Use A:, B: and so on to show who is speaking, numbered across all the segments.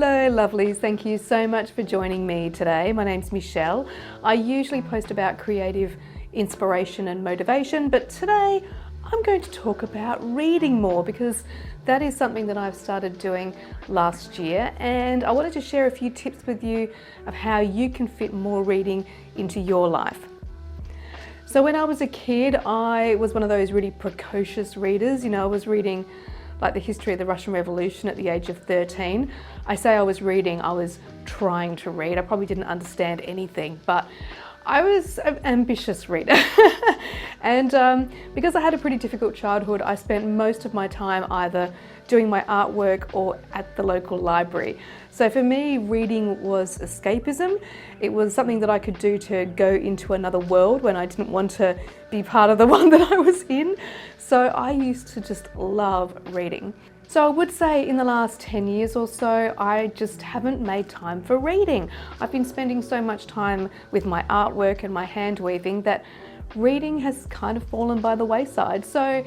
A: Hello lovelies, thank you so much for joining me today. My name's Michelle. I usually post about creative inspiration and motivation, but today I'm going to talk about reading more because that is something that I've started doing last year, and I wanted to share a few tips with you of how you can fit more reading into your life. So when I was a kid, I was one of those really precocious readers. I was reading like the history of the Russian Revolution at the age of 13. I say I was reading, I was trying to read. I probably didn't understand anything, but I was an ambitious reader. And because I had a pretty difficult childhood, I spent most of my time either doing my artwork or at the local library. So for me, reading was escapism. It was something that I could do to go into another world when I didn't want to be part of the one that I was in. So I used to just love reading. So I would say in the last 10 years or so, I just haven't made time for reading. I've been spending so much time with my artwork and my hand weaving that reading has kind of fallen by the wayside. So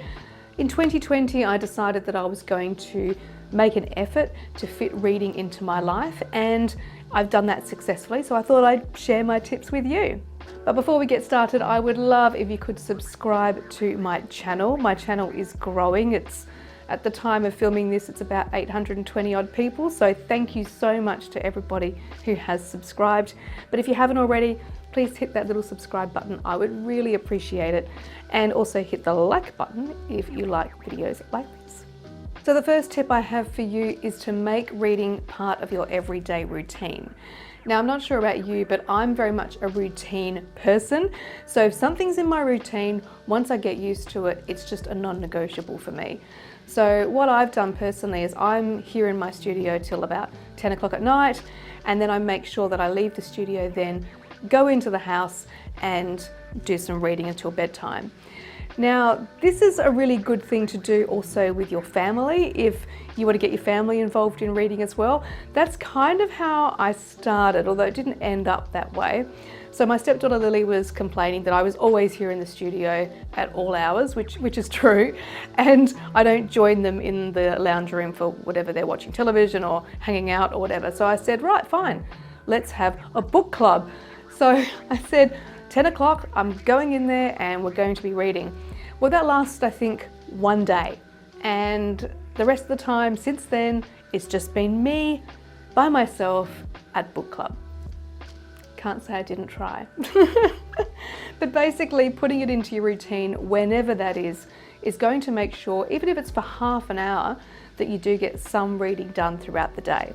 A: in 2020, I decided that I was going to make an effort to fit reading into my life, and I've done that successfully. So I thought I'd share my tips with you. But before we get started, I would love if you could subscribe to my channel. My channel is growing. At the time of filming this, it's about 820 odd people. So thank you so much to everybody who has subscribed. But if you haven't already, please hit that little subscribe button. I would really appreciate it. And also hit the like button if you like videos like this. So the first tip I have for you is to make reading part of your everyday routine. Now, I'm not sure about you, but I'm very much a routine person. So if something's in my routine, once I get used to it, it's just a non-negotiable for me. So what I've done personally is I'm here in my studio till about 10 o'clock at night, and then I make sure that I leave the studio then, go into the house and do some reading until bedtime. Now, this is a really good thing to do also with your family if you want to get your family involved in reading as well. That's kind of how I started, although it didn't end up that way. So my stepdaughter Lily was complaining that I was always here in the studio at all hours, which is true, and I don't join them in the lounge room for whatever they're watching television or hanging out or whatever. So I said, right, fine, let's have a book club. So I said, 10 o'clock, I'm going in there and we're going to be reading. Well, that lasted, I think, one day. And the rest of the time since then, it's just been me by myself at book club. Can't say I didn't try. But basically putting it into your routine whenever that is going to make sure, even if it's for half an hour, that you do get some reading done throughout the day.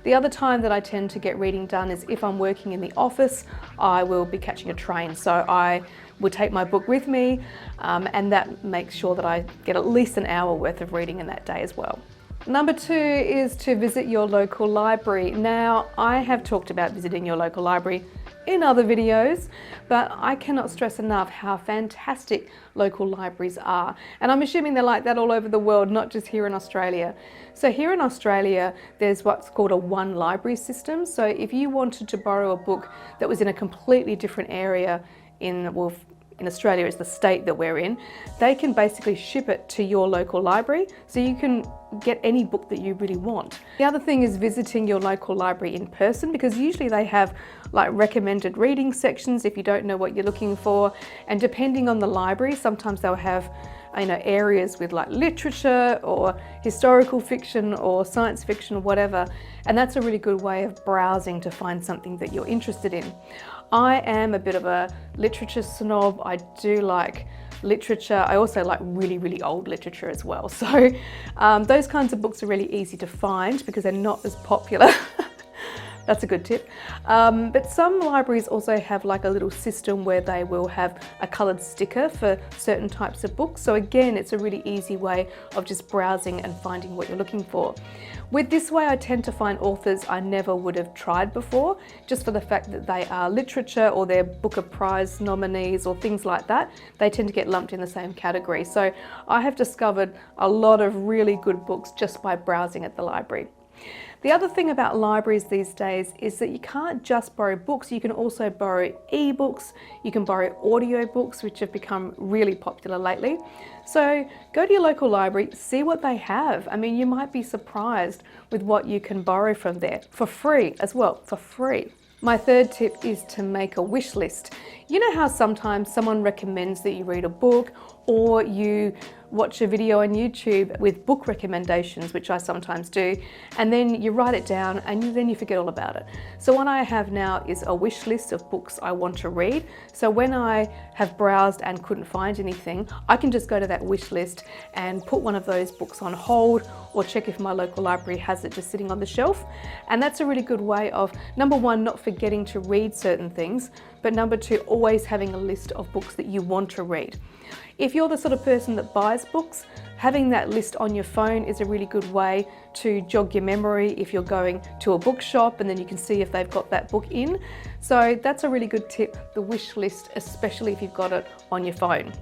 A: The other time that I tend to get reading done is if I'm working in the office, I will be catching a train. So I will take my book with me, and that makes sure that I get at least an hour worth of reading in that day as well. Number 2 is to visit your local library. Now, I have talked about visiting your local library in other videos, but I cannot stress enough how fantastic local libraries are. And I'm assuming they're like that all over the world, not just here in Australia. So here in Australia, there's what's called a one library system. So if you wanted to borrow a book that was in a completely different area in Australia, it's the state that we're in, they can basically ship it to your local library, so you can get any book that you really want. The other thing is visiting your local library in person, because usually they have like recommended reading sections if you don't know what you're looking for, and depending on the library, sometimes they'll have areas with like literature or historical fiction or science fiction or whatever, and that's a really good way of browsing to find something that you're interested in. I am a bit of a literature snob. I do like literature. I also like really, really old literature as well. So those kinds of books are really easy to find because they're not as popular. That's a good tip. But some libraries also have like a little system where they will have a coloured sticker for certain types of books. So again, it's a really easy way of just browsing and finding what you're looking for. With this way, I tend to find authors I never would have tried before, just for the fact that they are literature or they're Booker Prize nominees or things like that. They tend to get lumped in the same category. So I have discovered a lot of really good books just by browsing at the library. The other thing about libraries these days is that you can't just borrow books, you can also borrow ebooks, you can borrow audio books, which have become really popular lately. So go to your local library, see what they have. I mean, you might be surprised with what you can borrow from there for free as well, for free. My third tip is to make a wish list. You know how sometimes someone recommends that you read a book, or you watch a video on YouTube with book recommendations, which I sometimes do, and then you write it down and then you forget all about it. So what I have now is a wish list of books I want to read. So when I have browsed and couldn't find anything, I can just go to that wish list and put one of those books on hold, or check if my local library has it just sitting on the shelf. And that's a really good way of, number one, not forgetting to read certain things, but number two, always having a list of books that you want to read. If you're the sort of person that buys books, having that list on your phone is a really good way to jog your memory if you're going to a bookshop, and then you can see if they've got that book in. So that's a really good tip, the wish list, especially if you've got it on your phone.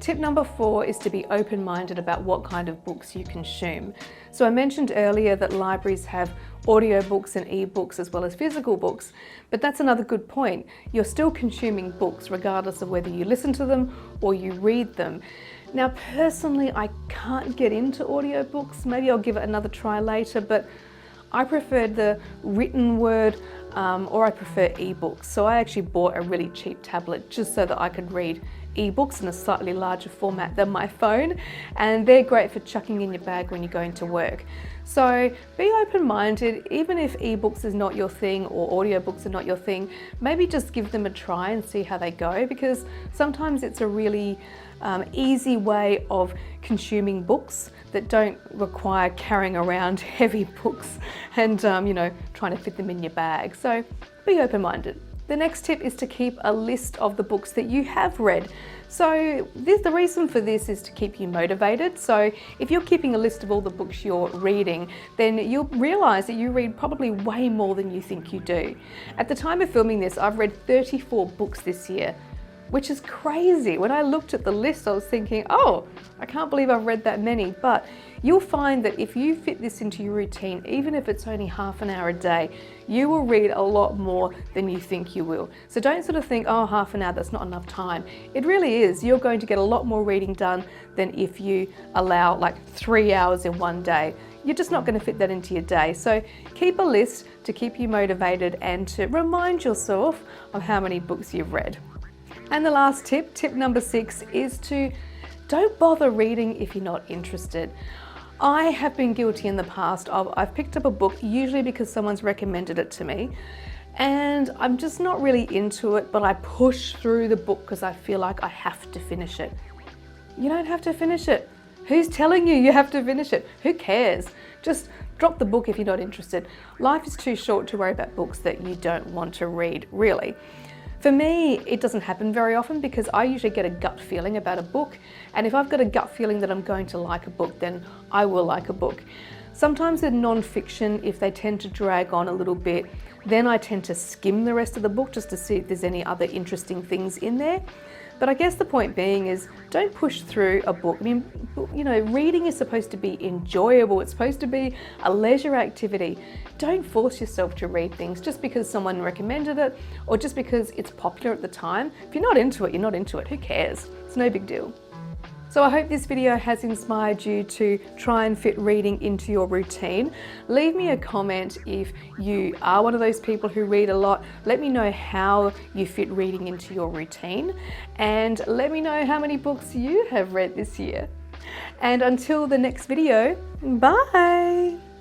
A: Tip number 4 is to be open-minded about what kind of books you consume. So I mentioned earlier that libraries have audiobooks and ebooks as well as physical books, but that's another good point. You're still consuming books regardless of whether you listen to them or you read them. Now personally, I can't get into audiobooks. Maybe I'll give it another try later, but I prefer the written word or I prefer ebooks. So I actually bought a really cheap tablet just so that I could read ebooks in a slightly larger format than my phone, and they're great for chucking in your bag when you're going to work. So be open-minded, even if ebooks is not your thing or audiobooks are not your thing, maybe just give them a try and see how they go, because sometimes it's a really easy way of consuming books that don't require carrying around heavy books and trying to fit them in your bag. So be open-minded. The next tip is to keep a list of the books that you have read. So the reason for this is to keep you motivated. So if you're keeping a list of all the books you're reading, then you'll realise that you read probably way more than you think you do. At the time of filming this, I've read 34 books this year, which is crazy. When I looked at the list, I was thinking, oh, I can't believe I've read that many. But you'll find that if you fit this into your routine, even if it's only half an hour a day, you will read a lot more than you think you will. So don't sort of think, oh, half an hour, that's not enough time. It really is. You're going to get a lot more reading done than if you allow like 3 hours in one day. You're just not going to fit that into your day. So keep a list to keep you motivated and to remind yourself of how many books you've read. And the last tip, tip number 6, is to don't bother reading if you're not interested. I have been guilty in the past of I've picked up a book, usually because someone's recommended it to me, and I'm just not really into it, but I push through the book because I feel like I have to finish it. You don't have to finish it. Who's telling you you have to finish it? Who cares? Just drop the book if you're not interested. Life is too short to worry about books that you don't want to read, really. For me, it doesn't happen very often because I usually get a gut feeling about a book, and if I've got a gut feeling that I'm going to like a book, then I will like a book. Sometimes in non-fiction, if they tend to drag on a little bit, then I tend to skim the rest of the book just to see if there's any other interesting things in there. But I guess the point being is don't push through a book. I mean, reading is supposed to be enjoyable. It's supposed to be a leisure activity. Don't force yourself to read things just because someone recommended it or just because it's popular at the time. If you're not into it, you're not into it. Who cares? It's no big deal. So I hope this video has inspired you to try and fit reading into your routine. Leave me a comment if you are one of those people who read a lot. Let me know how you fit reading into your routine, and let me know how many books you have read this year. And until the next video, bye!